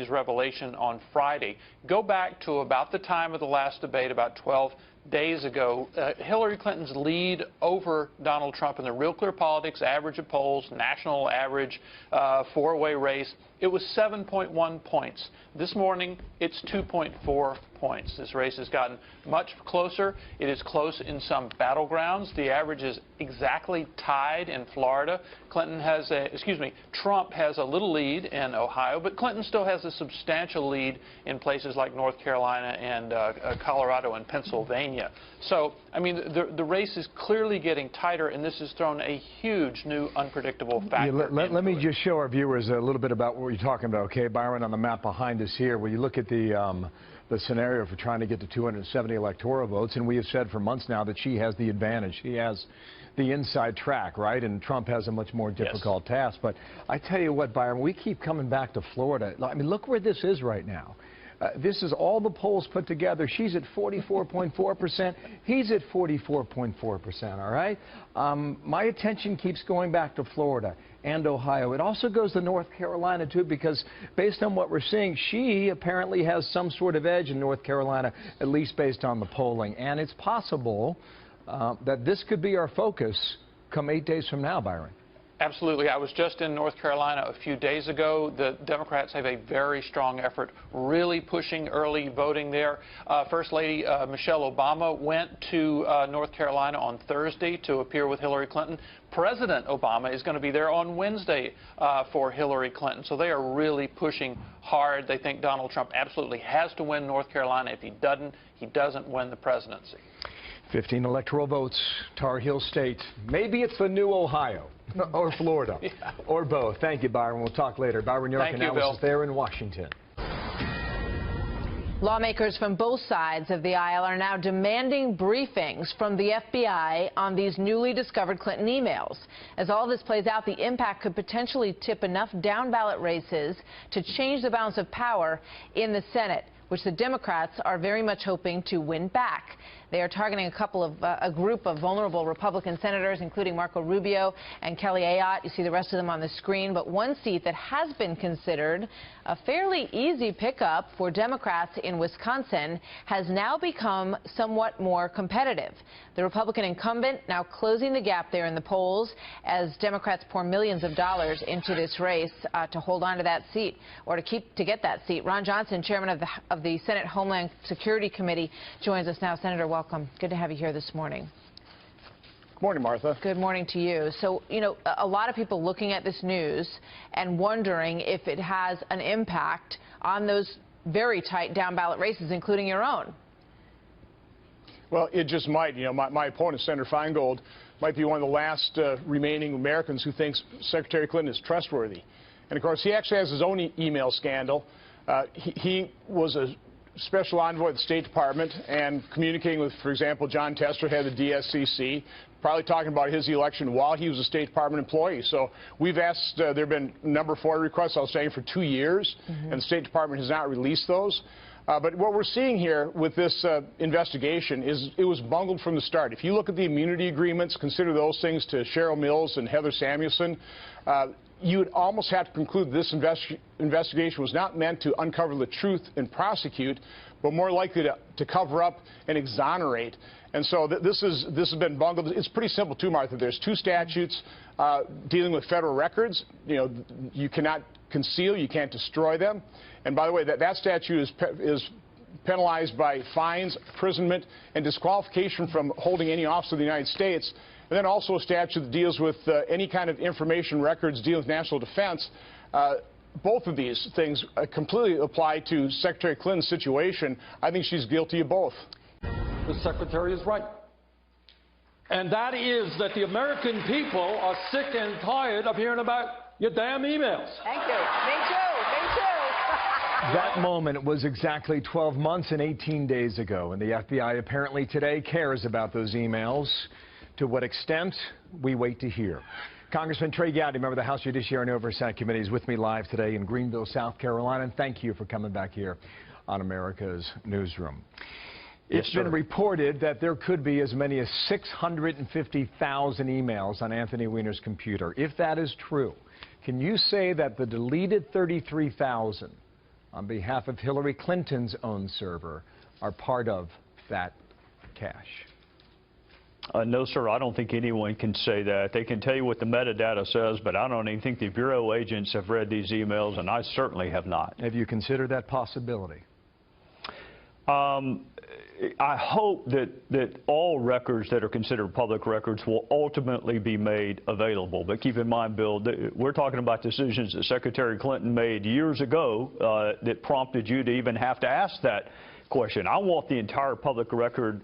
Comey's revelation on Friday. Go back to about the time of the last debate, about 12 days ago. Hillary Clinton's lead over Donald Trump in the Real Clear Politics average of polls, national average, four-way race, it was 7.1 points. This morning, it's 2.4 points. This race has gotten much closer. It is close in some battlegrounds. The average is exactly tied in Florida. Trump has a little lead in Ohio, but Clinton still has a substantial lead in places like North Carolina and Colorado and Pennsylvania. So, I mean, the race is clearly getting tighter, and this has thrown a huge new unpredictable factor. Let me just show our viewers a little bit about what you're talking about, okay, Byron, on the map behind us here, where you look at the scenario for trying to get to 270 electoral votes, and we have said for months now that she has the advantage. She has the inside track, right? And Trump has a much more difficult task. But I tell you what, Byron, we keep coming back to Florida. I mean, look where this is right now. This is all the polls put together. She's at 44.4%. He's at 44.4%, all right? My attention keeps going back to Florida and Ohio. It also goes to North Carolina, too, because based on what we're seeing, she apparently has some sort of edge in North Carolina, at least based on the polling. And it's possible that this could be our focus come 8 days from now, Byron. Absolutely. I was just in North Carolina a few days ago. The Democrats have a very strong effort, really pushing early voting there. First Lady Michelle Obama went to North Carolina on Thursday to appear with Hillary Clinton. President Obama is going to be there on Wednesday for Hillary Clinton. So they are really pushing hard. They think Donald Trump absolutely has to win North Carolina. If he doesn't win the presidency. 15 electoral votes, Tar Heel State. Maybe it's the new Ohio or Florida or both. Thank you, Byron. We'll talk later. Byron York analysis there in Washington. Lawmakers from both sides of the aisle are now demanding briefings from the FBI on these newly discovered Clinton emails. As all this plays out, the impact could potentially tip enough down-ballot races to change the balance of power in the Senate, which the Democrats are very much hoping to win back. They are targeting a group of vulnerable Republican senators, including Marco Rubio and Kelly Ayotte. You see the rest of them on the screen. But one seat that has been considered a fairly easy pickup for Democrats in Wisconsin has now become somewhat more competitive. The Republican incumbent now closing the gap there in the polls as Democrats pour millions of dollars into this race to hold on to that seat or to get that seat. Ron Johnson, chairman of the Senate Homeland Security Committee, joins us now. Senator, welcome. Good to have you here this morning. Good morning, Martha. Good morning to you. So, you know, a lot of people looking at this news and wondering if it has an impact on those very tight down-ballot races, including your own. Well, it just might. You know, my opponent, Senator Feingold, might be one of the last remaining Americans who thinks Secretary Clinton is trustworthy. And, of course, he actually has his own email scandal. He was a special envoy of the State Department and communicating with, for example, John Tester, head of the DSCC, probably talking about his election while he was a State Department employee. So we've asked, there have been number 4 requests, I was saying, for 2 years, and the State Department has not released those. But what we're seeing here with this investigation is it was bungled from the start. If you look at the immunity agreements, consider those things to Cheryl Mills and Heather Samuelson, you would almost have to conclude this investigation was not meant to uncover the truth and prosecute, but more likely to cover up and exonerate. And so this has been bungled. It's pretty simple, too, Martha. There's 2 statutes dealing with federal records. You know, you cannot conceal, you can't destroy them. And by the way, that statute is penalized by fines, imprisonment, and disqualification from holding any office of the United States. And then also a statute that deals with any kind of information records dealing with national defense. Both of these things completely apply to Secretary Clinton's situation. I think she's guilty of both. The Secretary is right. And that is that the American people are sick and tired of hearing about your damn emails. Thank you. Me too. Me too. That moment was exactly 12 months and 18 days ago, and the FBI apparently today cares about those emails. To what extent, we wait to hear. Congressman Trey Gowdy, member of the House Judiciary and Oversight Committee, is with me live today in Greenville, South Carolina, and thank you for coming back here on America's Newsroom. It's been reported that there could be as many as 650,000 emails on Anthony Weiner's computer. If that is true, can you say that the deleted 33,000 on behalf of Hillary Clinton's own server are part of that cache? No, sir, I don't think anyone can say that. They can tell you what the metadata says, but I don't even think the Bureau agents have read these emails, and I certainly have not. Have you considered that possibility? I hope that all records that are considered public records will ultimately be made available. But keep in mind, Bill, we're talking about decisions that Secretary Clinton made years ago that prompted you to even have to ask that question. I want the entire public record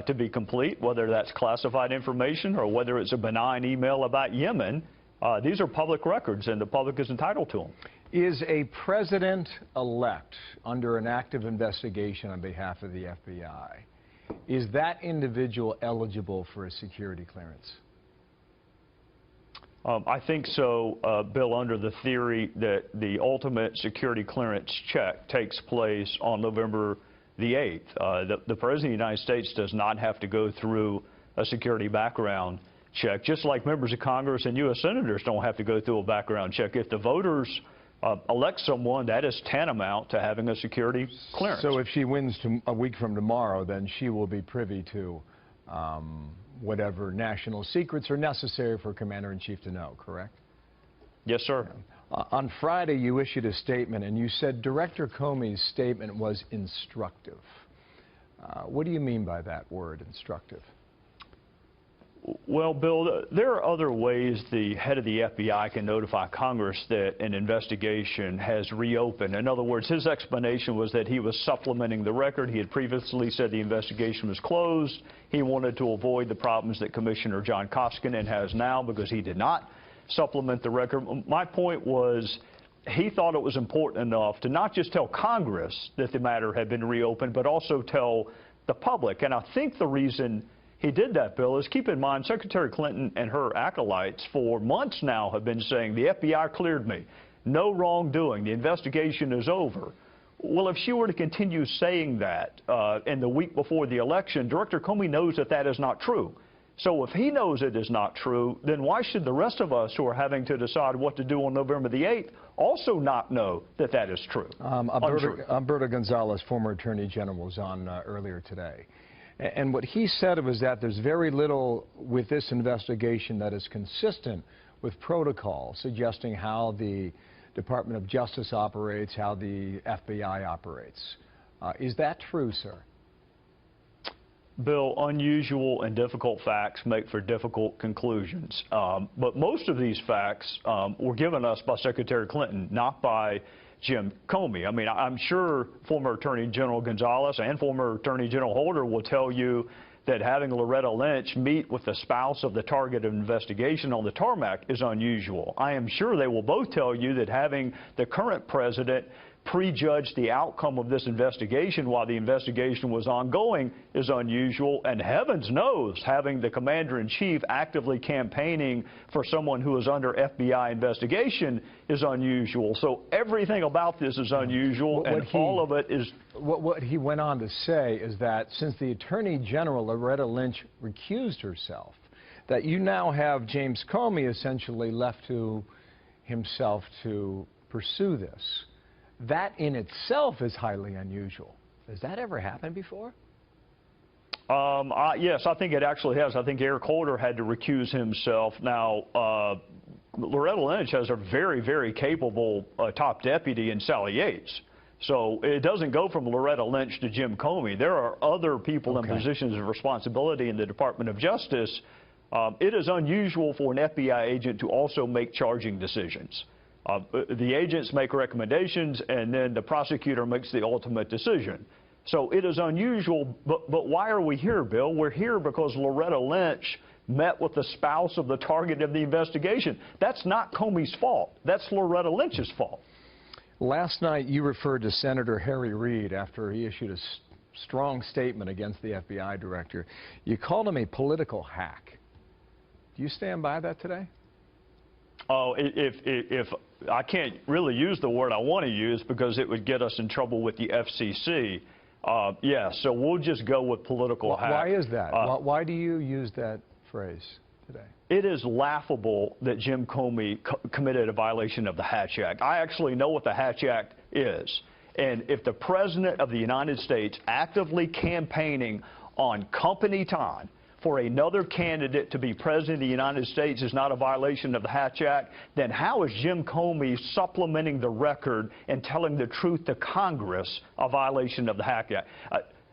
to be complete, whether that's classified information or whether it's a benign email about Yemen. These are public records, and the public is entitled to them. Is a president-elect under an active investigation on behalf of the FBI, is that individual eligible for a security clearance? I think so, Bill, under the theory that the ultimate security clearance check takes place on November the 8th. The President of the United States does not have to go through a security background check, just like members of Congress and U.S. senators don't have to go through a background check. If the voters elect someone, that is tantamount to having a security clearance. So if she wins a week from tomorrow, then she will be privy to whatever national secrets are necessary for Commander-in-Chief to know, correct? Yes, sir. On Friday, you issued a statement, and you said Director Comey's statement was instructive. What do you mean by that word, instructive? Well, Bill, there are other ways the head of the FBI can notify Congress that an investigation has reopened. In other words, his explanation was that he was supplementing the record. He had previously said the investigation was closed. He wanted to avoid the problems that Commissioner John Koskinen has now because he did not supplement the record. My point was he thought it was important enough to not just tell Congress that the matter had been reopened, but also tell the public. And I think the reason he did that, Bill, is keep in mind Secretary Clinton and her acolytes for months now have been saying the FBI cleared me, no wrongdoing, the investigation is over. Well, if she were to continue saying that in the week before the election, Director Comey knows that that is not true. So if he knows it is not true, then why should the rest of us who are having to decide what to do on November the 8th also not know that that is true? Alberto Gonzales, former Attorney General, was on earlier today. And what he said was that there's very little with this investigation that is consistent with protocol, suggesting how the Department of Justice operates, how the FBI operates. Is that true, sir? Bill, unusual and difficult facts make for difficult conclusions. But most of these facts were given us by Secretary Clinton, not by Jim Comey. I mean, I'm sure former Attorney General Gonzales and former Attorney General Holder will tell you that having Loretta Lynch meet with the spouse of the target of investigation on the tarmac is unusual. I am sure they will both tell you that having the current president prejudge the outcome of this investigation while the investigation was ongoing is unusual, and heavens knows having the commander-in-chief actively campaigning for someone who is under FBI investigation is unusual. So everything about this is unusual, and all of it is... What he went on to say is that since the Attorney General, Loretta Lynch, recused herself, that you now have James Comey essentially left to himself to pursue this. That in itself is highly unusual. Has that ever happened before? Yes, I think it actually has. I think Eric Holder had to recuse himself. Now, Loretta Lynch has a very, very capable top deputy in Sally Yates. So it doesn't go from Loretta Lynch to Jim Comey. There are other people in positions of responsibility in the Department of Justice. It is unusual for an FBI agent to also make charging decisions. The agents make recommendations, and then the prosecutor makes the ultimate decision. So it is unusual, but why are we here, Bill? We're here because Loretta Lynch met with the spouse of the target of the investigation. That's not Comey's fault. That's Loretta Lynch's fault. Last night, you referred to Senator Harry Reid after he issued a strong statement against the FBI director. You called him a political hack. Do you stand by that today? Oh, if I can't really use the word I want to use because it would get us in trouble with the FCC. Yeah, so we'll just go with political hack. Why is that? Why do you use that phrase today? It is laughable that Jim Comey committed a violation of the Hatch Act. I actually know what the Hatch Act is. And if the President of the United States actively campaigning on company time for another candidate to be President of the United States is not a violation of the Hatch Act, then how is Jim Comey supplementing the record and telling the truth to Congress a violation of the Hatch Act?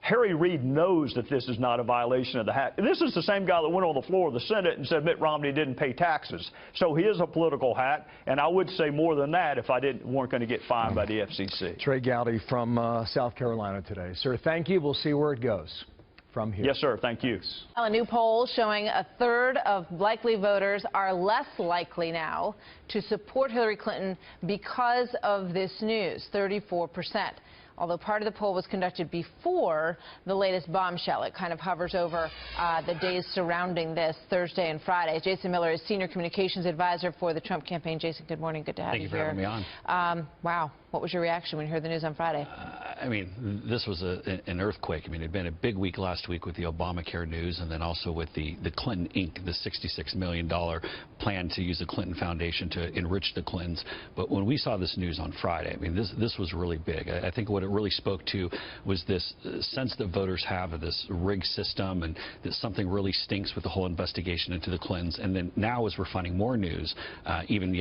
Harry Reid knows that this is not a violation of the Hatch. This is the same guy that went on the floor of the Senate and said Mitt Romney didn't pay taxes. So he is a political hack, and I would say more than that if I weren't going to get fined by the FCC. Trey Gowdy from South Carolina today. Sir, thank you. We'll see where it goes from here. Yes, sir. Thank you. Well, a new poll showing a third of likely voters are less likely now to support Hillary Clinton because of this news, 34%. Although part of the poll was conducted before the latest bombshell. It kind of hovers over the days surrounding this Thursday and Friday. Jason Miller is Senior Communications Advisor for the Trump campaign. Jason, good morning. Good to have you here. Thank you for having me on. Wow. What was your reaction when you heard the news on Friday? I mean, this was an earthquake. I mean, it had been a big week last week with the Obamacare news and then also with the Clinton Inc., the $66 million plan to use the Clinton Foundation to enrich the Clintons. But when we saw this news on Friday, I mean, this was really big. I think what it really spoke to was this sense that voters have of this rigged system and that something really stinks with the whole investigation into the Clintons. And then now as we're finding more news, even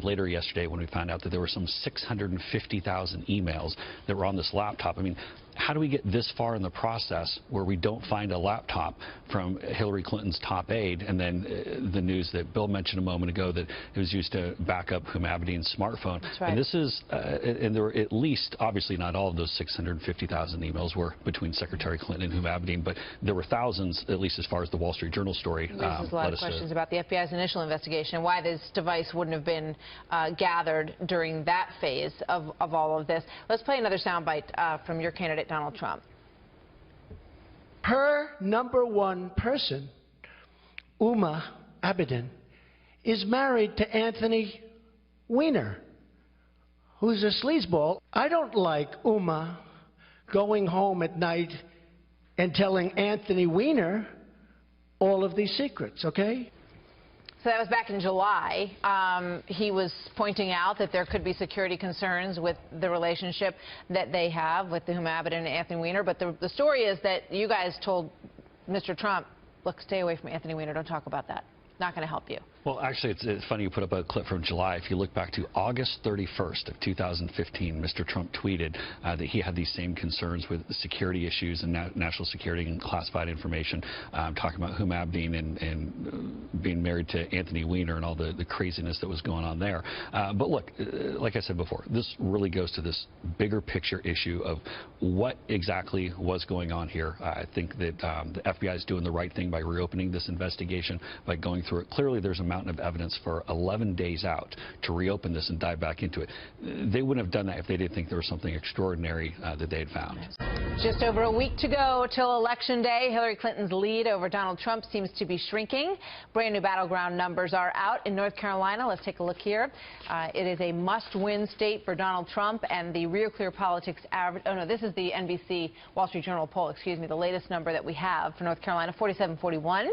later yesterday when we found out that there were some 650,000 emails that were on this laptop. I mean, how do we get this far in the process where we don't find a laptop from Hillary Clinton's top aide, and then the news that Bill mentioned a moment ago that it was used to back up Huma Abedin's smartphone. That's right. And this is, and there were at least, obviously not all of those 650,000 emails were between Secretary Clinton and Huma Abedin, but there were thousands, at least as far as the Wall Street Journal story. There's a lot of questions about the FBI's initial investigation and why this device wouldn't have been gathered during that phase of all of this. Let's play another soundbite from your candidate, Donald Trump. Her number one person, Huma Abedin, is married to Anthony Weiner, who's a sleazeball. I don't like Huma going home at night and telling Anthony Weiner all of these secrets, okay? So that was back in July. He was pointing out that there could be security concerns with the relationship that they have with the Huma Abedin and Anthony Weiner. But the story is that you guys told Mr. Trump, look, stay away from Anthony Weiner. Don't talk about that. Not going to help you. Well, actually, it's funny you put up a clip from July. If you look back to August 31st of 2015, Mr. Trump tweeted that he had these same concerns with security issues and national security and classified information, talking about Huma Abedin and being married to Anthony Weiner and all the craziness that was going on there. But look, like I said before, this really goes to this bigger picture issue of what exactly was going on here. I think that the FBI is doing the right thing by reopening this investigation, by going through it. Clearly, there's a mountain of evidence for 11 days out to reopen this and dive back into it. They wouldn't have done that if they didn't think there was something extraordinary that they had found. Just over a week to go till Election Day. Hillary Clinton's lead over Donald Trump seems to be shrinking. Brand new battleground numbers are out in North Carolina. Let's take a look here. It is a must-win state for Donald Trump, and the Real Clear Politics average. Oh no, this is the NBC Wall Street Journal poll. Excuse me, the latest number that we have for North Carolina, 47-41,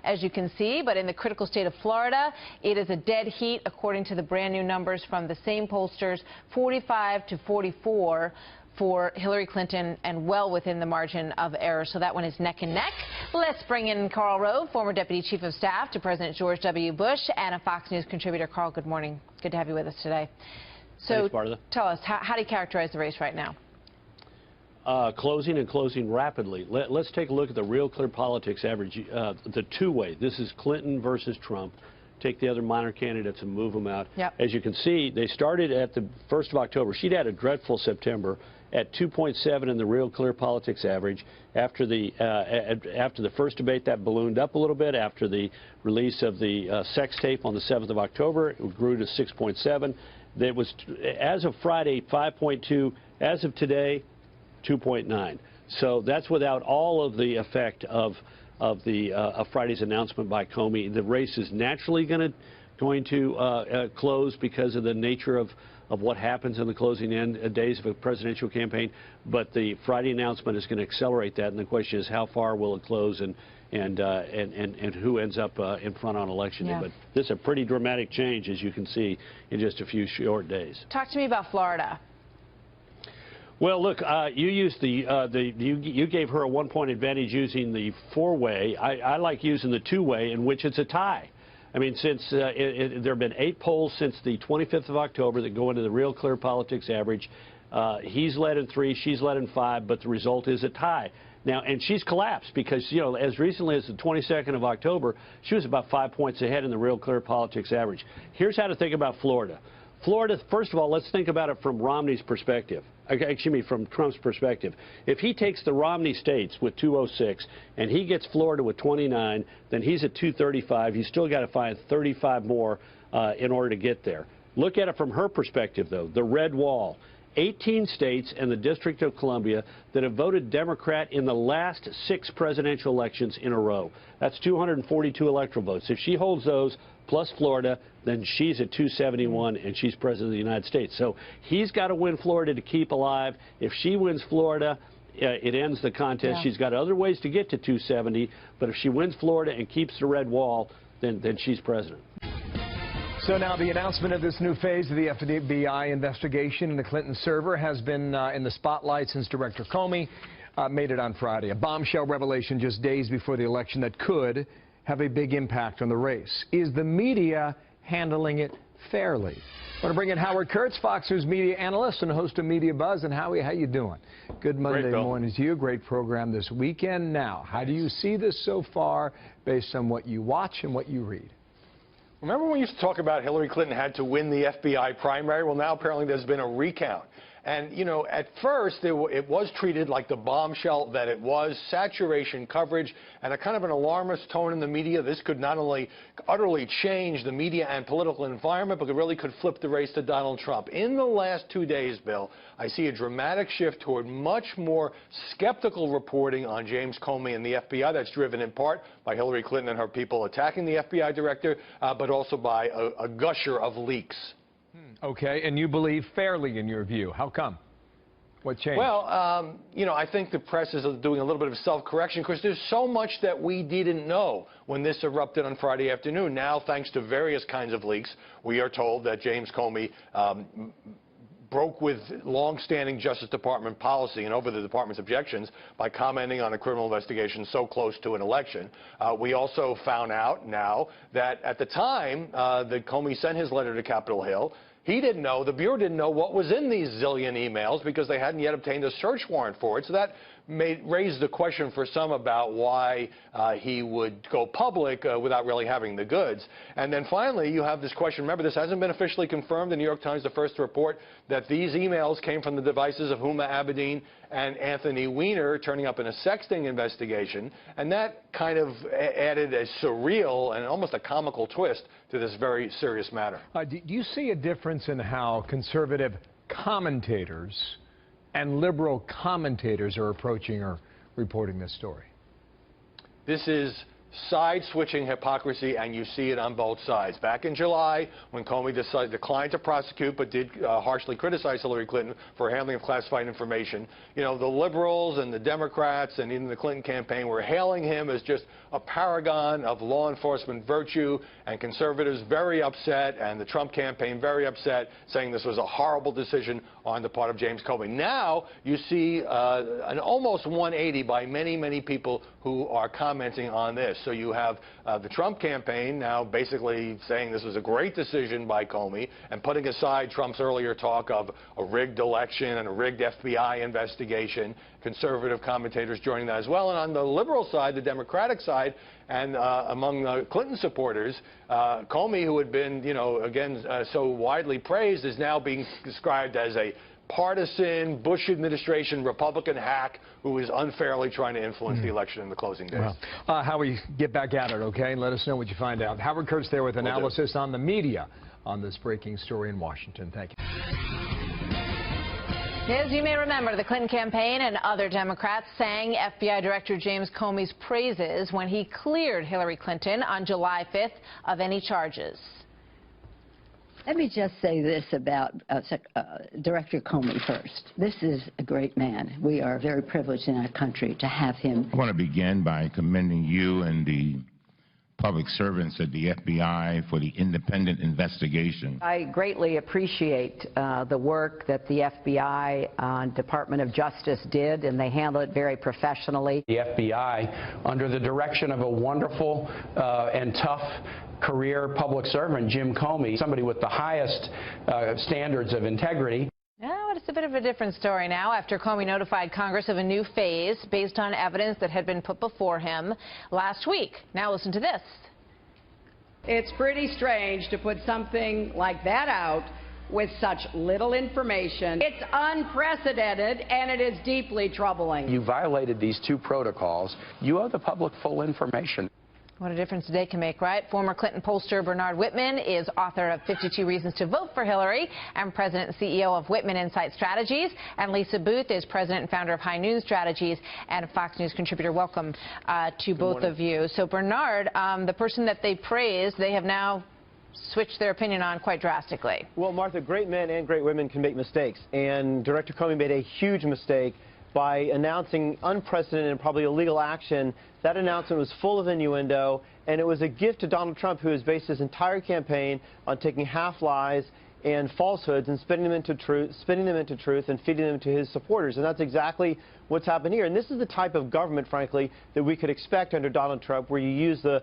as you can see. But in the critical state of Florida, it is a dead heat, according to the brand new numbers from the same pollsters, 45-44 for Hillary Clinton, and well within the margin of error. So that one is neck and neck. Let's bring in Karl Rove, former Deputy Chief of Staff to President George W. Bush and a Fox News contributor. Karl, good morning. Good to have you with us today. So tell us, how do you characterize the race right now? Closing and closing rapidly. Let's take a look at the Real Clear Politics average, the two-way. This is Clinton versus Trump. Take the other minor candidates and move them out. Yep. As you can see, they started at the 1st of October. She'd had a dreadful September at 2.7 in the Real Clear Politics average. After the first debate, that ballooned up a little bit. After the release of the sex tape on the 7th of October, it grew to 6.7. It was, as of Friday, 5.2. As of today, 2.9. So that's without all of the effect of Friday's announcement by Comey. The race is naturally going to close because of the nature of what happens in the closing days of a presidential campaign. But the Friday announcement is going to accelerate that, and the question is how far will it close and who ends up in front on election day. But this is a pretty dramatic change, as you can see, in just a few short days. Talk to me about Florida. Well, look, you used you gave her a 1-point advantage using the 4-way. I like using the 2-way, in which it's a tie. I mean, since there have been 8 polls since the 25th of October that go into the Real Clear Politics average. He's led in 3, she's led in 5, but the result is a tie. Now, and she's collapsed because, you know, as recently as the 22nd of October, she was about 5 points ahead in the Real Clear Politics average. Here's how to think about Florida. Florida, first of all, let's think about it from Romney's perspective. Excuse me, from Trump's perspective. If he takes the Romney states with 206 and he gets Florida with 29, then he's at 235. He's still got to find 35 more in order to get there. Look at it from her perspective, though. The red wall. 18 states and the District of Columbia that have voted Democrat in the last 6 presidential elections in a row. That's 242 electoral votes. If she holds those plus Florida, then she's at 271 and she's president of the United States. So he's got to win Florida to keep alive. If she wins Florida, it ends the contest. Yeah. She's got other ways to get to 270, but if she wins Florida and keeps the red wall, then she's president. So now the announcement of this new phase of the FBI investigation in the Clinton server has been in the spotlight since Director Comey made it on Friday. A bombshell revelation just days before the election that could have a big impact on the race. Is the media handling it fairly? I want to bring in Howard Kurtz, Fox News media analyst and host of Media Buzz. And Howie, how you doing? Good Monday morning to you. Great program this weekend. Now, how do you see this so far based on what you watch and what you read? Remember when we used to talk about Hillary Clinton had to win the FBI primary? Well, now apparently there's been a recount. And, you know, at first it was treated like the bombshell that it was, saturation coverage, and a kind of an alarmist tone in the media. This could not only utterly change the media and political environment, but it really could flip the race to Donald Trump. In the last 2 days, Bill, I see a dramatic shift toward much more skeptical reporting on James Comey and the FBI. That's driven in part by Hillary Clinton and her people attacking the FBI director, but also by a gusher of leaks. Okay, and you believe fairly in your view. How come? What changed? Well, you know, I think the press is doing a little bit of self-correction because there's so much that we didn't know when this erupted on Friday afternoon. Now, thanks to various kinds of leaks, we are told that James Comey broke with long-standing Justice Department policy and over the department's objections by commenting on a criminal investigation so close to an election. We also found out now that at the time that Comey sent his letter to Capitol Hill, he didn't know, the Bureau didn't know what was in these zillion emails because they hadn't yet obtained a search warrant for it. So that raised the question for some about why he would go public without really having the goods. And then finally, you have this question. Remember, this hasn't been officially confirmed. The New York Times, the first to report that these emails came from the devices of Huma Abedin and Anthony Weiner, turning up in a sexting investigation. And that kind of added a surreal and almost a comical twist to this very serious matter. Do you see a difference in how conservative commentators and liberal commentators are approaching or reporting this story? This is side-switching hypocrisy, and you see it on both sides. Back in July, when Comey declined to prosecute but did harshly criticize Hillary Clinton for handling of classified information, you know, the liberals and the Democrats and even the Clinton campaign were hailing him as just a paragon of law enforcement virtue, and conservatives very upset, and the Trump campaign very upset, saying this was a horrible decision on the part of James Comey. Now you see an almost 180 by many, many people who are commenting on this. So you have the Trump campaign now basically saying this was a great decision by Comey and putting aside Trump's earlier talk of a rigged election and a rigged FBI investigation. Conservative commentators joining that as well. And on the liberal side, the Democratic side, and among the Clinton supporters, Comey, who had been, you know, again, so widely praised, is now being described as a partisan Bush administration Republican hack who is unfairly trying to influence the election in the closing days. Well, Howie, get back at it, okay? And let us know what you find out. Howard Kurtz there with analysis on the media on this breaking story in Washington. Thank you. As you may remember, the Clinton campaign and other Democrats sang FBI Director James Comey's praises when he cleared Hillary Clinton on July 5th of any charges. Let me just say this about Director Comey first. This is a great man. We are very privileged in our country to have him. I want to begin by commending you and the public servants at the FBI for the independent investigation. I greatly appreciate the work that the FBI and Department of Justice did, and they handled it very professionally. The FBI, under the direction of a wonderful and tough career public servant, Jim Comey, somebody with the highest standards of integrity. Now, it's a bit of a different story now after Comey notified Congress of a new phase based on evidence that had been put before him last week. Now listen to this. It's pretty strange to put something like that out with such little information. It's unprecedented, and it is deeply troubling. You violated these two protocols. You owe the public full information. What a difference today can make, right? Former Clinton pollster Bernard Whitman is author of 52 Reasons to Vote for Hillary and president and CEO of Whitman Insight Strategies. And Lisa Booth is president and founder of High News Strategies and a Fox News contributor. Welcome to both of you. So, Bernard, the person that they praised, they have now switched their opinion on quite drastically. Well, Martha, great men and great women can make mistakes. And Director Comey made a huge mistake by announcing unprecedented and probably illegal action. That announcement was full of innuendo, and it was a gift to Donald Trump, who has based his entire campaign on taking half-lies and falsehoods and spinning them into truth and feeding them to his supporters. And that's exactly what's happened here. And this is the type of government, frankly, that we could expect under Donald Trump, where you use the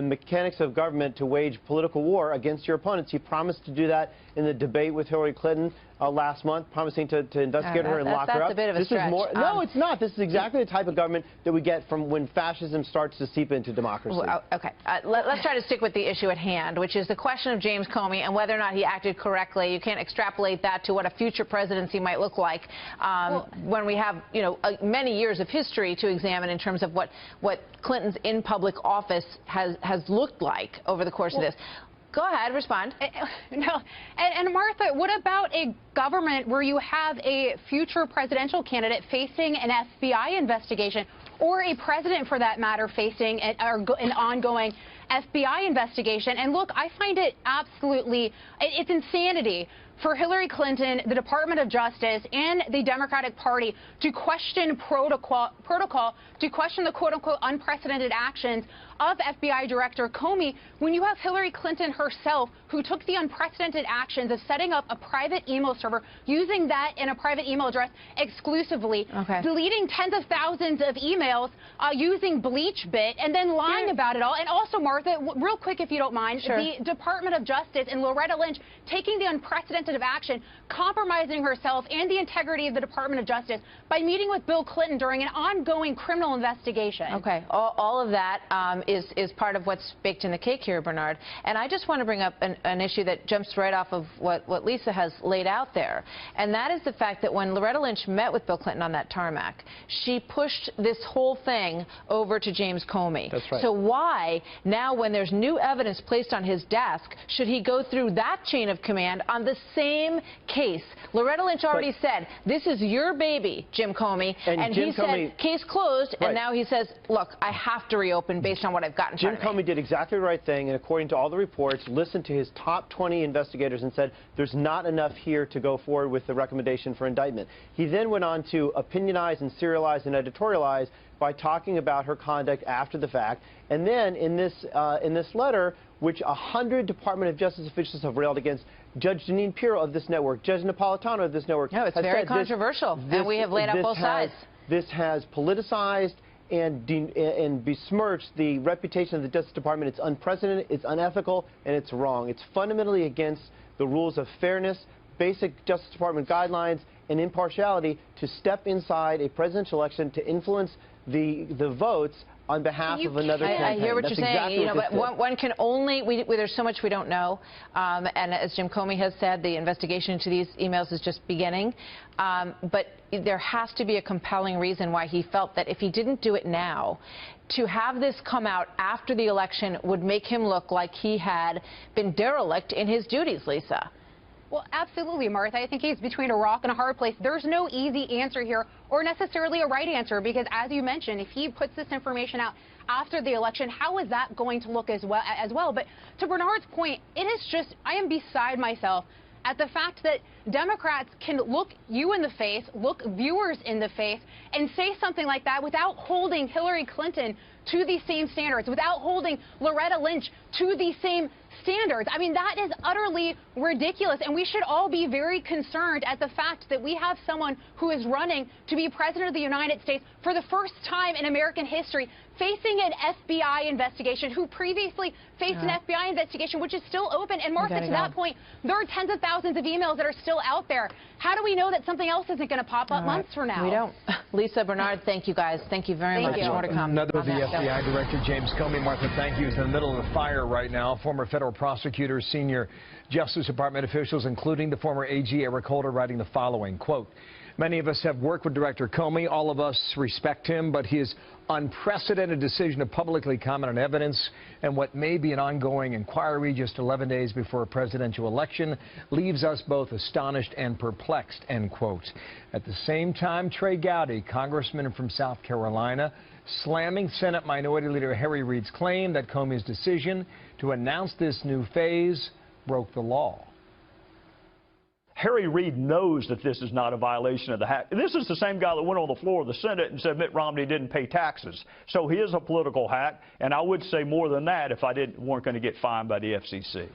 mechanics of government to wage political war against your opponents. He promised to do that in the debate with Hillary Clinton last month, promising to investigate her and lock her up. That's a bit of a stretch. No, it's not. This is exactly the type of government that we get from when fascism starts to seep into democracy. Okay. Let's try to stick with the issue at hand, which is the question of James Comey and whether or not he acted correctly. You can't extrapolate that to what a future presidency might look like when we have, many years of history to examine in terms of what Clinton's in public office has looked like over the course of this. Go ahead, respond. No, and Martha, what about a government where you have a future presidential candidate facing an FBI investigation, or a president, for that matter, facing an ongoing FBI investigation? And look, I find it absolutely, it's insanity for Hillary Clinton, the Department of Justice, and the Democratic Party to question protocol, to question the quote-unquote unprecedented actions of FBI Director Comey, when you have Hillary Clinton herself, who took the unprecedented actions of setting up a private email server, using that in a private email address exclusively, deleting tens of thousands of emails using BleachBit, and then lying about it all. And also, Martha, real quick, if you don't mind, the Department of Justice and Loretta Lynch taking the unprecedented action, compromising herself and the integrity of the Department of Justice by meeting with Bill Clinton during an ongoing criminal investigation. Okay, all of that is part of what's baked in the cake here, Bernard. And I just want to bring up an issue that jumps right off of what Lisa has laid out there, and that is the fact that when Loretta Lynch met with Bill Clinton on that tarmac, she pushed this whole thing over to James Comey. That's right. So why, now when there's new evidence placed on his desk, should he go through that chain of command on the same case? Loretta Lynch already said, this is your baby, Jim Comey, and he said, case closed, and now he says, look, I have to reopen based on what I've got in front of me. Jim Comey did exactly the right thing, and according to all the reports, listened to his top 20 investigators and said, there's not enough here to go forward with the recommendation for indictment. He then went on to opinionize and serialize and editorialize by talking about her conduct after the fact. And then in this letter, which 100 Department of Justice officials have railed against, Judge Jeanine Pirro of this network, Judge Napolitano of this network. No, it's very controversial, and we have laid out both sides. This has politicized and besmirched the reputation of the Justice Department. It's unprecedented, it's unethical, and it's wrong. It's fundamentally against the rules of fairness, basic Justice Department guidelines, and impartiality to step inside a presidential election to influence the votes on behalf of another campaign. I hear what you're saying, exactly but one can only, there's so much we don't know, and as Jim Comey has said, the investigation into these emails is just beginning, but there has to be a compelling reason why he felt that if he didn't do it now, to have this come out after the election would make him look like he had been derelict in his duties, Lisa. Well, absolutely, Martha. I think he's between a rock and a hard place. There's no easy answer here, or necessarily a right answer, because as you mentioned, if he puts this information out after the election, how is that going to look as well? But to Bernard's point, it is just, I am beside myself at the fact that Democrats can look you in the face, look viewers in the face, and say something like that without holding Hillary Clinton to these same standards, without holding Loretta Lynch to these same standards. I mean, that is utterly ridiculous, and we should all be very concerned at the fact that we have someone who is running to be president of the United States for the first time in American history, facing an FBI investigation, who previously faced an FBI investigation, which is still open. And Martha, to that point, there are tens of thousands of emails that are still out there. How do we know that something else isn't going to pop up months from now? We don't. Lisa, Bernard, thank you guys. Thank you very much. More to come. Another of the FBI Director, James Comey. Martha, thank you. He's in the middle of the fire right now. Former federal prosecutors, senior Justice Department officials, including the former AG Eric Holder, writing the following, quote, "Many of us have worked with Director Comey. All of us respect him, but his unprecedented decision to publicly comment on evidence and what may be an ongoing inquiry just 11 days before a presidential election leaves us both astonished and perplexed," end quote. At the same time, Trey Gowdy, congressman from South Carolina, slamming Senate Minority Leader Harry Reid's claim that Comey's decision to announce this new phase broke the law. Harry Reid knows that this is not a violation of the hack. This is the same guy that went on the floor of the Senate and said Mitt Romney didn't pay taxes. So he is a political hack, and I would say more than that if I weren't going to get fined by the FCC.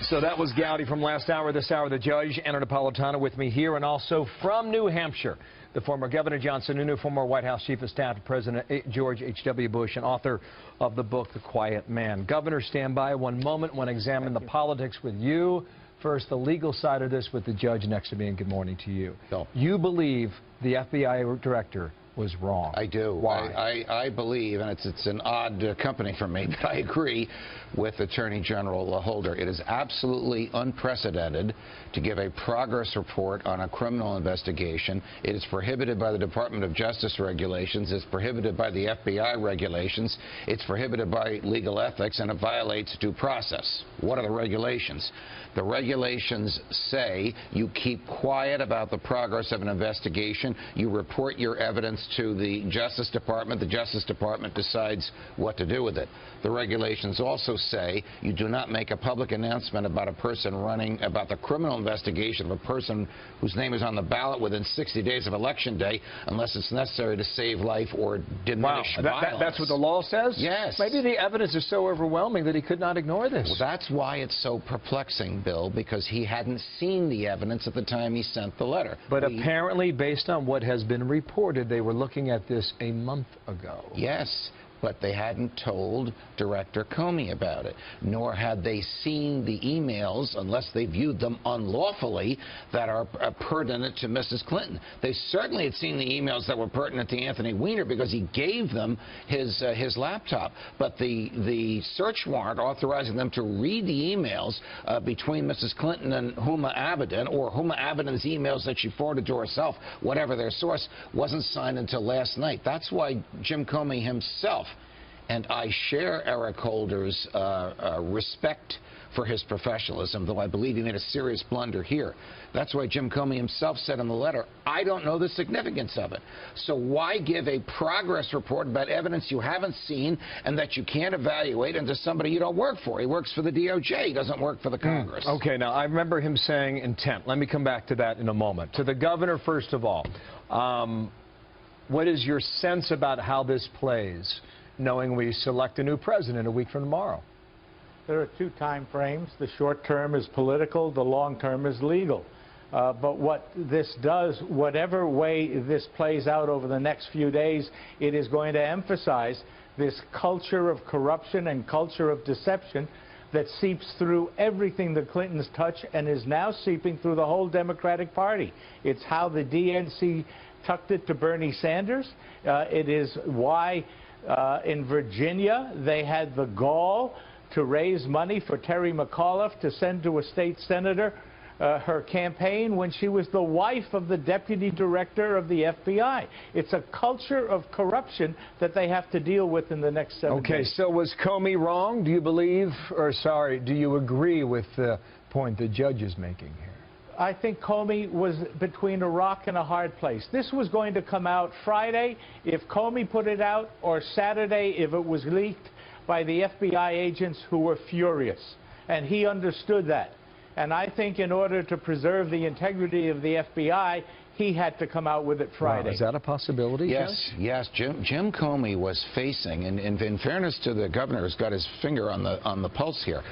So that was Gowdy from last hour. This hour, the judge, Anna Napolitano, with me here, and also from New Hampshire, the former Governor John Sununu, former White House Chief of Staff to President George H.W. Bush, and author of the book, The Quiet Man. Governor, stand by one moment. I want to examine the politics with you. First, the legal side of this with the judge next to me, and good morning to you. You believe the FBI director was wrong. I do. Why? I believe, and it's an odd company for me, but I agree with Attorney General Holder. It is absolutely unprecedented to give a progress report on a criminal investigation. It is prohibited by the Department of Justice regulations. It's prohibited by the FBI regulations. It's prohibited by legal ethics, and it violates due process. What are the regulations? The regulations say you keep quiet about the progress of an investigation. You report your evidence to the Justice Department. The Justice Department decides what to do with it. The regulations also say you do not make a public announcement about a person about the criminal investigation of a person whose name is on the ballot within 60 days of Election Day unless it's necessary to save life or diminish violence. That's what the law says? Yes. Maybe the evidence is so overwhelming that he could not ignore this. Well, that's why it's so perplexing, Bill, because he hadn't seen the evidence at the time he sent the letter. But apparently, based on what has been reported, they were looking at this a month ago. Yes, but they hadn't told Director Comey about it, nor had they seen the emails, unless they viewed them unlawfully, that are pertinent to Mrs. Clinton. They certainly had seen the emails that were pertinent to Anthony Weiner because he gave them his laptop. But the search warrant authorizing them to read the emails between Mrs. Clinton and Huma Abedin, or Huma Abedin's emails that she forwarded to herself, whatever their source, wasn't signed until last night. That's why Jim Comey himself, and I share Eric Holder's respect for his professionalism, though I believe he made a serious blunder here. That's why Jim Comey himself said in the letter, I don't know the significance of it. So why give a progress report about evidence you haven't seen and that you can't evaluate into somebody you don't work for? He works for the DOJ. He doesn't work for the Congress. Okay, now I remember him saying intent. Let me come back to that in a moment. To the governor, first of all, what is your sense about how this plays, knowing we select a new president a week from tomorrow? There are two time frames. The short term is political, the long term is legal. But what this does, whatever way this plays out over the next few days, it is going to emphasize this culture of corruption and culture of deception that seeps through everything the Clintons touch and is now seeping through the whole Democratic Party. It's how the DNC tucked it to Bernie Sanders. It is why in Virginia they had the gall to raise money for Terry McAuliffe to send to a state senator her campaign when she was the wife of the deputy director of the FBI. It's a culture of corruption that they have to deal with in the next 7 days. Okay, so was Comey wrong? Do you believe, or sorry, do you agree with the point the judge is making here? I think Comey was between a rock and a hard place. This was going to come out Friday if Comey put it out, or Saturday if it was leaked by the FBI agents who were furious. And he understood that. And I think in order to preserve the integrity of the FBI, he had to come out with it Friday. Wow, is that a possibility? Yes, yes. Jim Comey was facing, and in fairness to the governor who's got his finger on the pulse here,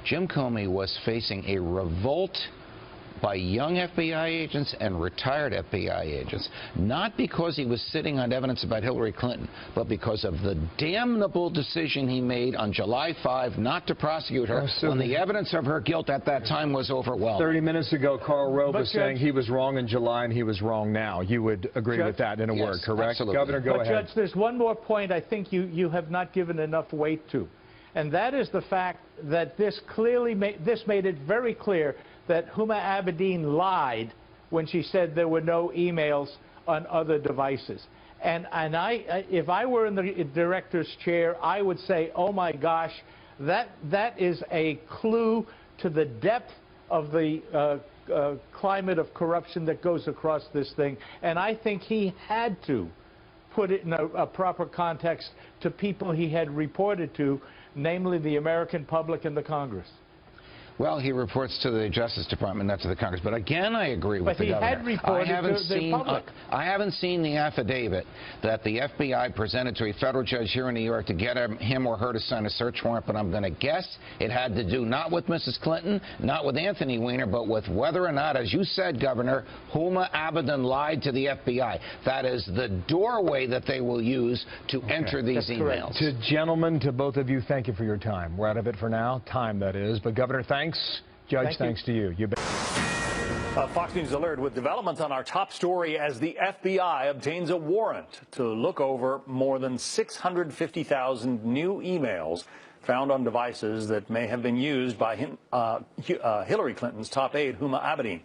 Jim Comey was facing a revolt by young FBI agents and retired FBI agents, not because he was sitting on evidence about Hillary Clinton, but because of the damnable decision he made on July 5 not to prosecute her when the evidence of her guilt at that time was overwhelming. 30 minutes ago, Karl Rove was saying he was wrong in July and he was wrong now. You would agree with that in a word, correct? Absolutely. Governor, go ahead. Judge, there's one more point I think you have not given enough weight to, and that is the fact that this made it very clear that Huma Abedin lied when she said there were no emails on other devices. And if I were in the director's chair, I would say, oh my gosh, that is a clue to the depth of the climate of corruption that goes across this thing. And I think he had to put it in a proper context to people he had reported to, namely the American public and the Congress. Well, he reports to the Justice Department, not to the Congress. But again, I agree with the governor. But he had reported to the public. I haven't seen the affidavit that the FBI presented to a federal judge here in New York to get him or her to sign a search warrant, but I'm going to guess it had to do not with Mrs. Clinton, not with Anthony Weiner, but with whether or not, as you said, Governor, Huma Abedin lied to the FBI. That is the doorway that they will use to enter these emails. To gentlemen, to both of you, thank you for your time. We're out of it for now. Time, that is. But, Governor, thanks. Judge, thanks to you. Fox News Alert with developments on our top story as the FBI obtains a warrant to look over more than 650,000 new emails found on devices that may have been used by Hillary Clinton's top aide, Huma Abedin.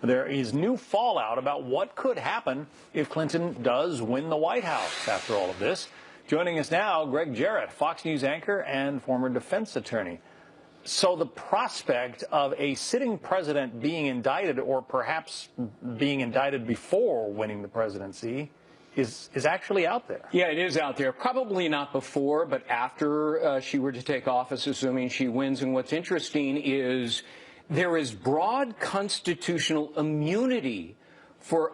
There is new fallout about what could happen if Clinton does win the White House after all of this. Joining us now, Greg Jarrett, Fox News anchor and former defense attorney. So the prospect of a sitting president being indicted, or perhaps being indicted before winning the presidency, is actually out there. Yeah, it is out there. Probably not before, but after she were to take office, assuming she wins. And what's interesting is there is broad constitutional immunity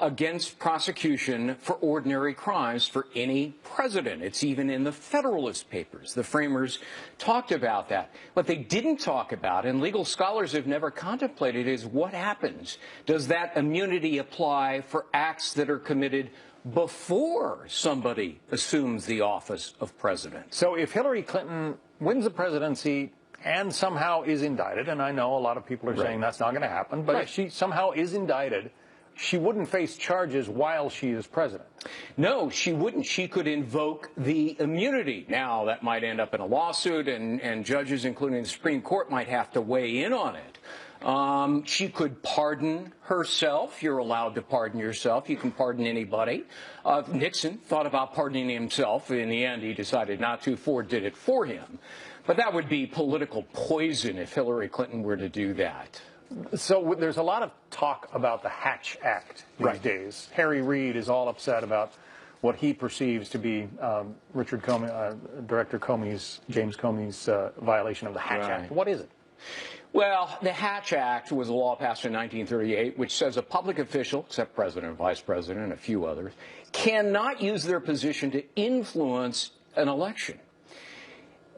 against prosecution for ordinary crimes for any president. It's even in the Federalist Papers. The framers talked about that. What they didn't talk about, and legal scholars have never contemplated, is what happens. Does that immunity apply for acts that are committed before somebody assumes the office of president? So if Hillary Clinton wins the presidency and somehow is indicted, and I know a lot of people are saying that's not going to happen, but if she somehow is indicted, she wouldn't face charges while she is president. No, she wouldn't. She could invoke the immunity. Now, that might end up in a lawsuit, and judges, including the Supreme Court, might have to weigh in on it. She could pardon herself. You're allowed to pardon yourself. You can pardon anybody. Nixon thought about pardoning himself. In the end, he decided not to. Ford did it for him. But that would be political poison if Hillary Clinton were to do that. So there's a lot of talk about the Hatch Act these days. Harry Reid is all upset about what he perceives to be Richard Comey, Director Comey's, James Comey's violation of the Hatch Act. What is it? Well, the Hatch Act was a law passed in 1938, which says a public official, except president, vice president, and a few others, cannot use their position to influence an election.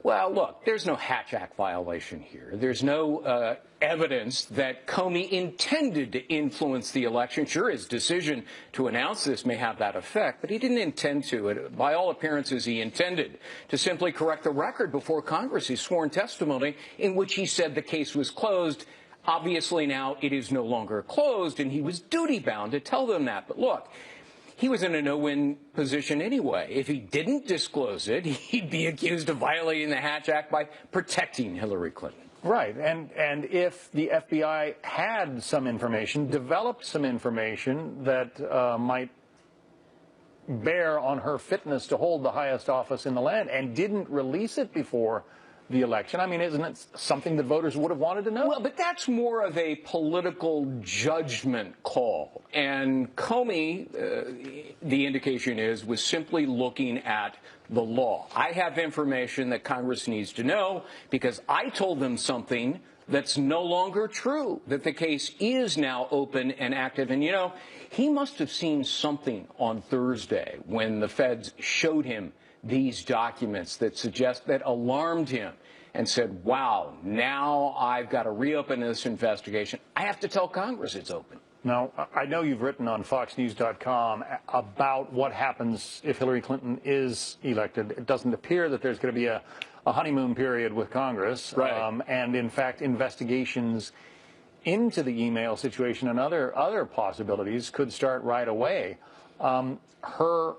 Well, look, there's no Hatch Act violation here. There's no evidence that Comey intended to influence the election. Sure, his decision to announce this may have that effect, but he didn't intend to. By all appearances, he intended to simply correct the record before Congress, his sworn testimony, in which he said the case was closed. Obviously, now it is no longer closed, and he was duty-bound to tell them that. But look, he was in a no-win position anyway. If he didn't disclose it, he'd be accused of violating the Hatch Act by protecting Hillary Clinton. Right, and if the FBI had some information, developed some information that might bear on her fitness to hold the highest office in the land and didn't release it before the election, I mean, isn't it something that voters would have wanted to know? Well, but that's more of a political judgment call. And Comey, the indication is, was simply looking at the law. I have information that Congress needs to know because I told them something that's no longer true, that the case is now open and active. And, you know, he must have seen something on Thursday when the feds showed him these documents that alarmed him and said, wow, now I've got to reopen this investigation. I have to tell Congress it's open. Now, I know you've written on FoxNews.com about what happens if Hillary Clinton is elected. It doesn't appear that there's going to be a honeymoon period with Congress. Right. And, in fact, investigations into the email situation and other possibilities could start right away. Her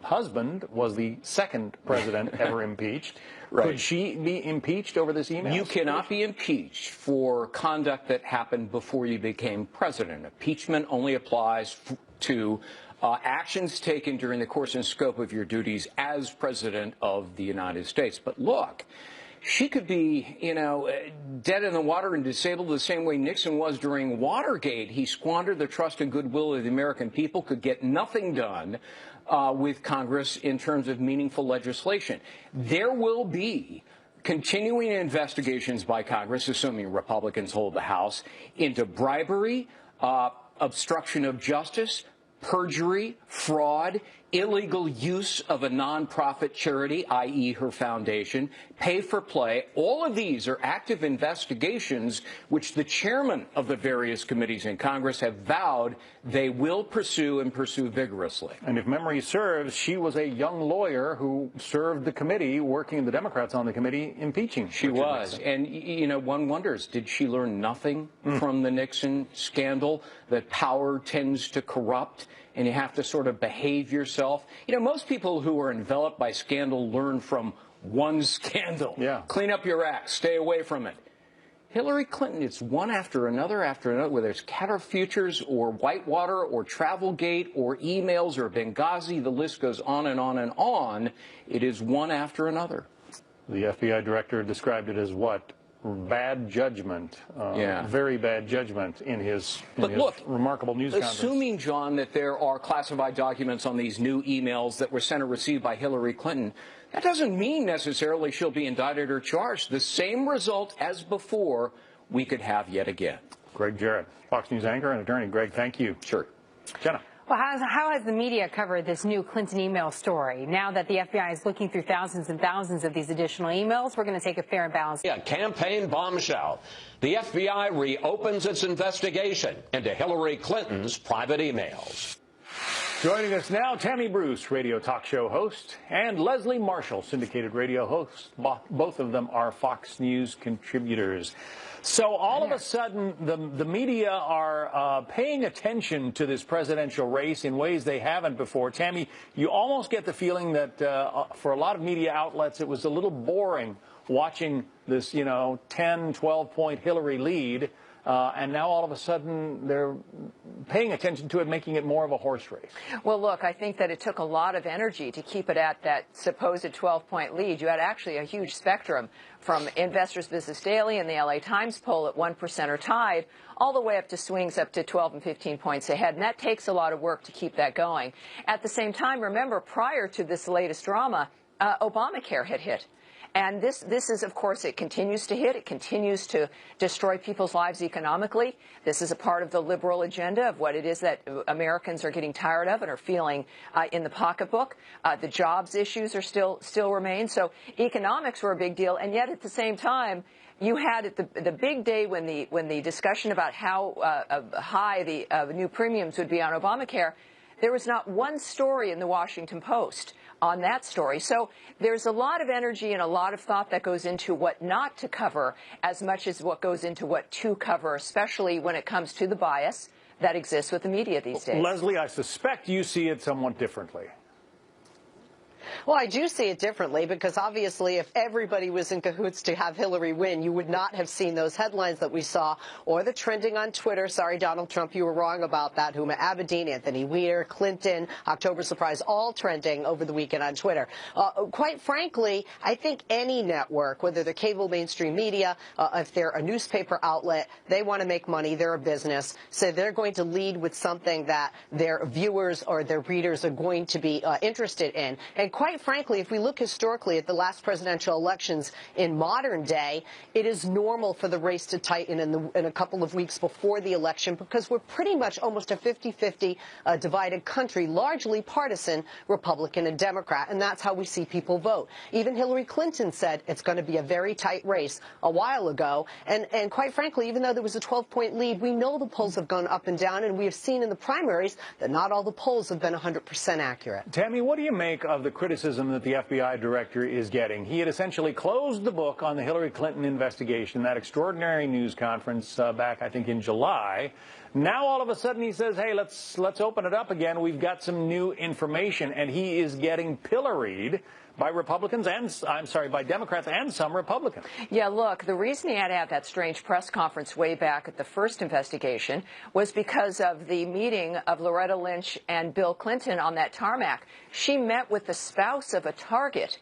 husband was the second president ever impeached. Right. Could she be impeached over this email? You cannot be impeached for conduct that happened before you became president. Impeachment only applies to actions taken during the course and scope of your duties as president of the United States. But look, she could be, you know, dead in the water and disabled the same way Nixon was during Watergate. He squandered the trust and goodwill of the American people, could get nothing done with Congress in terms of meaningful legislation. There will be continuing investigations by Congress, assuming Republicans hold the House, into bribery, obstruction of justice, perjury, fraud, illegal use of a nonprofit charity, i.e. her foundation, pay for play. All of these are active investigations which the chairman of the various committees in Congress have vowed they will pursue and pursue vigorously. And if memory serves, she was a young lawyer who served the committee, working the Democrats on the committee, impeaching. She was. Nixon. And, you know, one wonders, did she learn nothing from the Nixon scandal, that power tends to corrupt and you have to sort of behave yourself? You know, most people who are enveloped by scandal learn from one scandal. Yeah. Clean up your act. Stay away from it. Hillary Clinton, it's one after another, whether it's Qatar Futures or Whitewater or Travelgate or emails or Benghazi, the list goes on and on and on. It is one after another. The FBI director described it as what? Bad judgment, very bad judgment in his remarkable news conference. Assuming, John, that there are classified documents on these new emails that were sent or received by Hillary Clinton, that doesn't mean necessarily she'll be indicted or charged. The same result as before we could have yet again. Greg Jarrett, Fox News anchor and attorney. Greg, thank you. Sure. Jenna. Well, how has the media covered this new Clinton email story? Now that the FBI is looking through thousands and thousands of these additional emails, we're going to take a fair and balanced. Yeah, campaign bombshell. The FBI reopens its investigation into Hillary Clinton's private emails. Joining us now, Tammy Bruce, radio talk show host, and Leslie Marshall, syndicated radio host. Both of them are Fox News contributors. So all of a sudden, the media are paying attention to this presidential race in ways they haven't before. Tammy, you almost get the feeling that for a lot of media outlets, it was a little boring watching this, 10, 12-point Hillary lead. And now all of a sudden they're paying attention to it, making it more of a horse race. Well, look, I think that it took a lot of energy to keep it at that supposed 12-point lead. You had actually a huge spectrum from Investors Business Daily and the LA Times poll at 1% or tied, all the way up to swings up to 12 and 15 points ahead. And that takes a lot of work to keep that going. At the same time, remember, prior to this latest drama, Obamacare had hit. And this is, of course, it continues to hit. It continues to destroy people's lives economically. This is a part of the liberal agenda of what it is that Americans are getting tired of and are feeling in the pocketbook. The jobs issues are still remain. So economics were a big deal. And yet at the same time, you had at the big day when the discussion about how high the new premiums would be on Obamacare, there was not one story in the Washington Post on that story. So there's a lot of energy and a lot of thought that goes into what not to cover as much as what goes into what to cover, especially when it comes to the bias that exists with the media these days. Leslie, I suspect you see it somewhat differently. Well, I do see it differently because obviously if everybody was in cahoots to have Hillary win, you would not have seen those headlines that we saw or the trending on Twitter. Sorry, Donald Trump, you were wrong about that. Huma Abedin, Anthony Weiner, Clinton, October surprise, all trending over the weekend on Twitter. Quite frankly, I think any network, whether they're cable mainstream media, if they're a newspaper outlet, they want to make money. They're a business. So they're going to lead with something that their viewers or their readers are going to be interested in. And quite quite frankly, if we look historically at the last presidential elections in modern day, it is normal for the race to tighten in a couple of weeks before the election because we're pretty much almost a 50-50 divided country, largely partisan, Republican and Democrat, and that's how we see people vote. Even Hillary Clinton said it's going to be a very tight race a while ago, and quite frankly, even though there was a 12-point lead, we know the polls have gone up and down, and we have seen in the primaries that not all the polls have been 100% accurate. Tammy, what do you make of the criticism that the FBI director is getting? He had essentially closed the book on the Hillary Clinton investigation, that extraordinary news conference back, I think, in July. Now, all of a sudden, he says, hey, let's open it up again. We've got some new information, and he is getting pilloried by Republicans and, by Democrats and some Republicans. Yeah, look, the reason he had to have that strange press conference way back at the first investigation was because of the meeting of Loretta Lynch and Bill Clinton on that tarmac. She met with the spouse of a target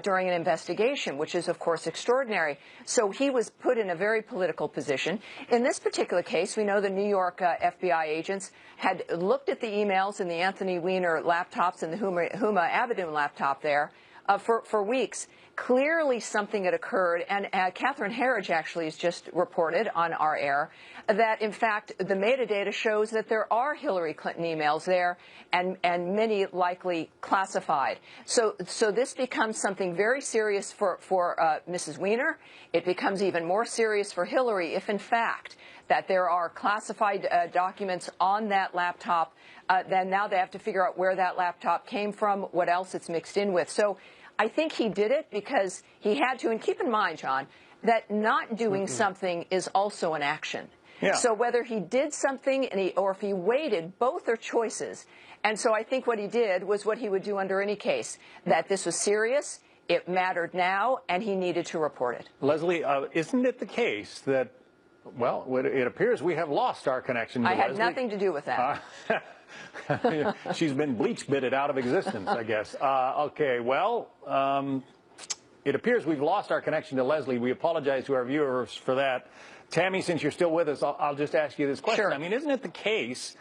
during an investigation, which is, of course, extraordinary. So he was put in a very political position. In this particular case, we know the New York FBI agents had looked at the emails in the Anthony Weiner laptops and the Huma Abedin laptop there for weeks. Clearly something had occurred, and Catherine Herridge actually has just reported on our air that, in fact, the metadata shows that there are Hillary Clinton emails there, and many likely classified. So this becomes something very serious for Mrs. Weiner. It becomes even more serious for Hillary if, in fact, that there are classified documents on that laptop. Then now they have to figure out where that laptop came from, what else it's mixed in with. So I think he did it because he had to. And keep in mind, John, that not doing something is also an action. Yeah. So whether he did something or if he waited, both are choices. And so I think what he did was what he would do under any case, that this was serious, it mattered now, and he needed to report it. Leslie, isn't it the case that, well, it appears we have lost our connection to Leslie? I had nothing to do with that. She's been bleach-bitted out of existence, I guess. Okay, well, it appears we've lost our connection to Leslie. We apologize to our viewers for that. Tammy, since you're still with us, I'll just ask you this question. Sure. I mean, isn't it the case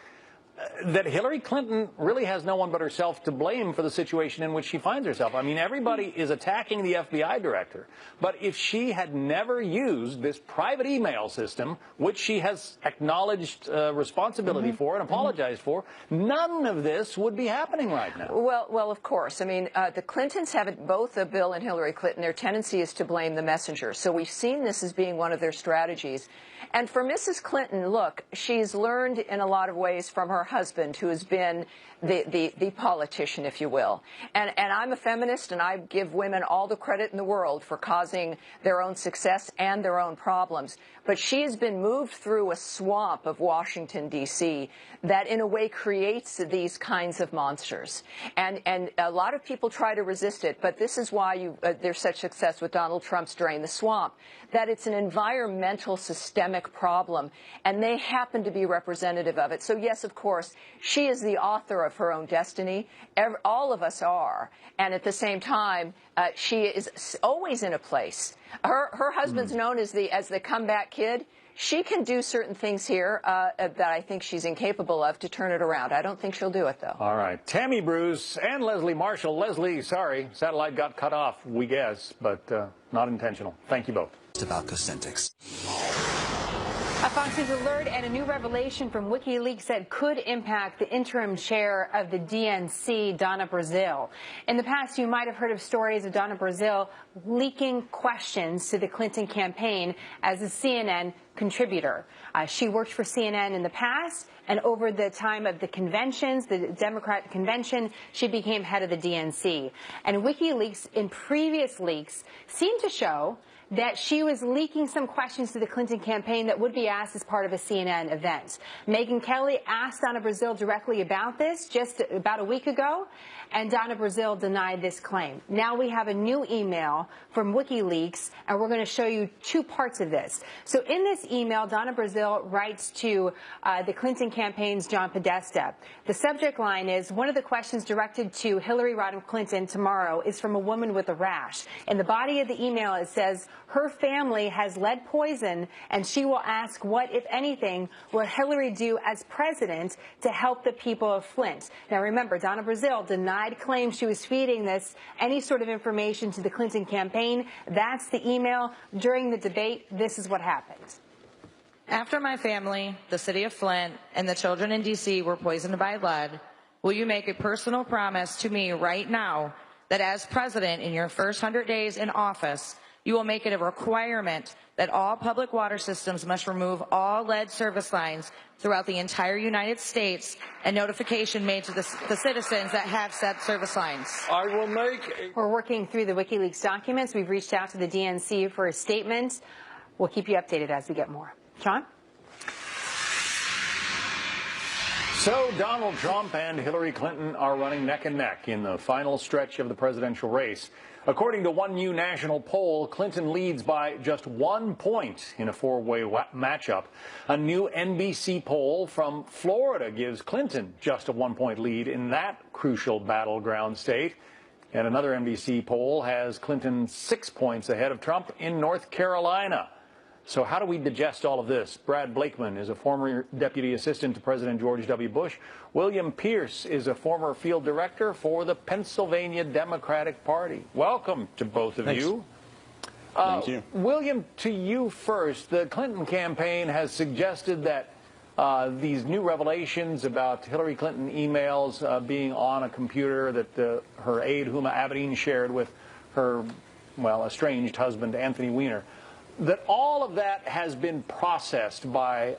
that Hillary Clinton really has no one but herself to blame for the situation in which she finds herself? I mean, everybody is attacking the FBI director, but if she had never used this private email system, which she has acknowledged responsibility for and apologized for, none of this would be happening right now. Well, of course. I mean, the Clintons have it, both Bill and Hillary Clinton, their tendency is to blame the messenger. So we've seen this as being one of their strategies. And for Mrs. Clinton, look, she's learned in a lot of ways from her husband, who has been the politician, if you will. And I'm a feminist, and I give women all the credit in the world for causing their own success and their own problems. But she has been moved through a swamp of Washington, D.C. that in a way creates these kinds of monsters. And a lot of people try to resist it, but this is why there's such success with Donald Trump's Drain the Swamp, that it's an environmental systemic problem, and they happen to be representative of it. So yes, of course, she is the author of her own destiny. All of us are. And at the same time, she is always in a place. Her husband's known as the comeback kid. She can do certain things here that I think she's incapable of to turn it around. I don't think she'll do it, though. All right. Tammy Bruce and Leslie Marshall. Leslie, sorry, satellite got cut off, we guess, but not intentional. Thank you both. It's about Cosentix. A Fox News alert and a new revelation from WikiLeaks that could impact the interim chair of the DNC, Donna Brazile. In the past, you might have heard of stories of Donna Brazile leaking questions to the Clinton campaign as a CNN contributor. She worked for CNN in the past, and over the time of the conventions, the Democrat convention, she became head of the DNC. And WikiLeaks, in previous leaks, seemed to show that she was leaking some questions to the Clinton campaign that would be asked as part of a CNN event. Megyn Kelly asked Donna Brazile directly about this just about a week ago, and Donna Brazile denied this claim. Now we have a new email from WikiLeaks, and we're going to show you two parts of this. So in this email, Donna Brazile writes to the Clinton campaign's John Podesta. The subject line is, one of the questions directed to Hillary Rodham Clinton tomorrow is from a woman with a rash. In the body of the email, it says, her family has lead poison, and she will ask what, if anything, will Hillary do as president to help the people of Flint. Now, remember, Donna Brazile denied claims she was feeding any sort of information to the Clinton campaign. That's the email. During the debate, this is what happened. After my family, the city of Flint, and the children in D.C. were poisoned by lead, will you make a personal promise to me right now that as president in your first 100 days in office, you will make it a requirement that all public water systems must remove all lead service lines throughout the entire United States and notification made to the citizens that have said service lines? I will make We're working through the WikiLeaks documents. We've reached out to the DNC for a statement. We'll keep you updated as we get more. John? So Donald Trump and Hillary Clinton are running neck and neck in the final stretch of the presidential race. According to one new national poll, Clinton leads by just 1 point in a four-way matchup. A new NBC poll from Florida gives Clinton just a 1-point lead in that crucial battleground state. And another NBC poll has Clinton 6 points ahead of Trump in North Carolina. So how do we digest all of this? Brad Blakeman is a former deputy assistant to President George W. Bush. William Pierce is a former field director for the Pennsylvania Democratic Party. Welcome to both of you. Thank you. William, to you first. The Clinton campaign has suggested that these new revelations about Hillary Clinton emails being on a computer that her aide, Huma Abedin, shared with her, estranged husband, Anthony Weiner, that all of that has been processed by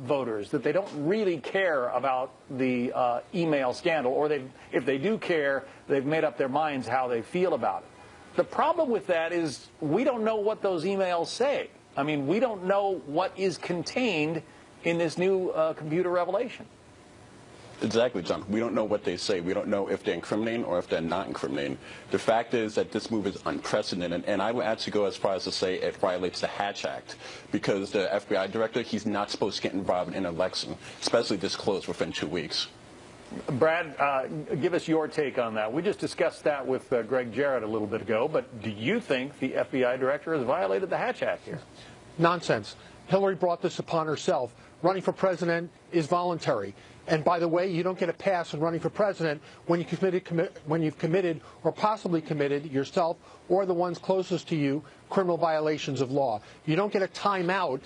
voters, that they don't really care about the email scandal, or if they do care, they've made up their minds how they feel about it. The problem with that is we don't know what those emails say. I mean, we don't know what is contained in this new computer revelation. Exactly, John. We don't know what they say. We don't know if they're incriminating or if they're not incriminating. The fact is that this move is unprecedented, and I would actually go as far as to say it violates the Hatch Act, because the FBI director, he's not supposed to get involved in an election, especially this close within 2 weeks. Brad, give us your take on that. We just discussed that with Greg Jarrett a little bit ago, but do you think the FBI director has violated the Hatch Act here? Nonsense. Hillary brought this upon herself. Running for president is voluntary. And by the way, you don't get a pass on running for president when you've committed or possibly committed yourself or the ones closest to you criminal violations of law. You don't get a timeout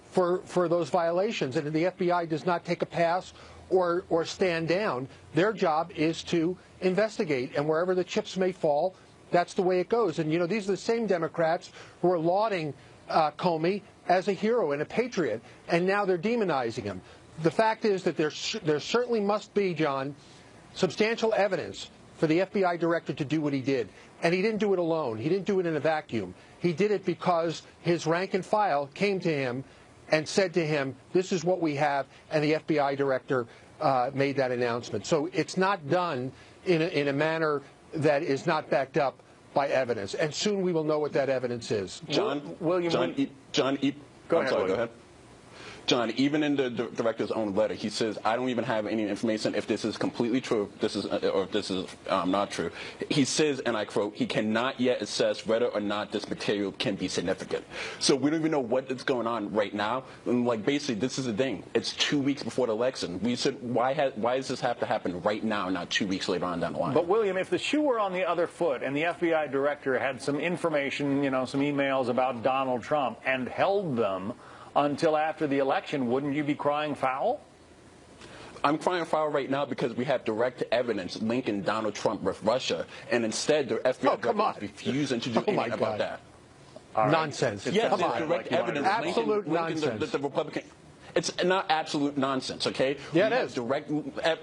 for those violations. And the FBI does not take a pass or stand down. Their job is to investigate. And wherever the chips may fall, that's the way it goes. And, these are the same Democrats who are lauding Comey as a hero and a patriot, and now they're demonizing him. The fact is that there certainly must be, John, substantial evidence for the FBI director to do what he did. And he didn't do it alone. He didn't do it in a vacuum. He did it because his rank and file came to him and said to him, this is what we have, and the FBI director made that announcement. So it's not done in a manner that is not backed up by evidence. And soon we will know what that evidence is. Go ahead. John, even in the director's own letter, he says, I don't even have any information if this is completely true, or if this is not true. He says, and I quote, he cannot yet assess whether or not this material can be significant. So we don't even know what is going on right now. And basically, this is the thing. It's 2 weeks before the election. We said, why does this have to happen right now, not 2 weeks later on down the line? But, William, if the shoe were on the other foot and the FBI director had some information, some emails about Donald Trump and held them until after the election, wouldn't you be crying foul? I'm crying foul right now because we have direct evidence linking Donald Trump with Russia, and instead the FBI is refusing to do anything about that. Nonsense. Yes, there's direct evidence linking nonsense. The Republican. It's not absolute nonsense, okay? Yeah, it is. Direct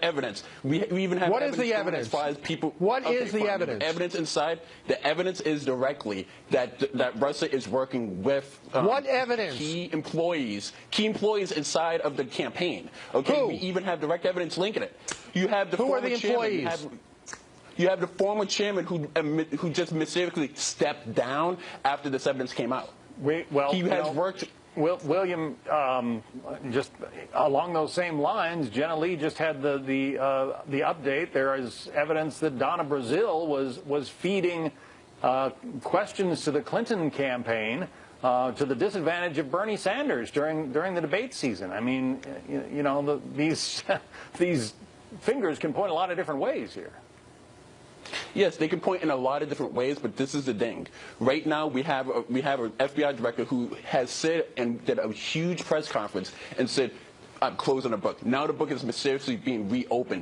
evidence. We even have what is the evidence? As far as people. What is the evidence? Evidence inside. The evidence is directly that Russia is working with what evidence? Key employees inside of the campaign. Okay, we even have direct evidence linking it. You have the who are the employees? You have the former chairman who just mysteriously stepped down after this evidence came out. He has worked. William, just along those same lines, Jenna Lee just had the update. There is evidence that Donna Brazile was feeding questions to the Clinton campaign to the disadvantage of Bernie Sanders during the debate season. I mean, you know, these fingers can point a lot of different ways here. Yes, they can point in a lot of different ways, but this is the thing. Right now, we have an FBI director who has said and did a huge press conference and said, I'm closing the book. Now the book is mysteriously being reopened.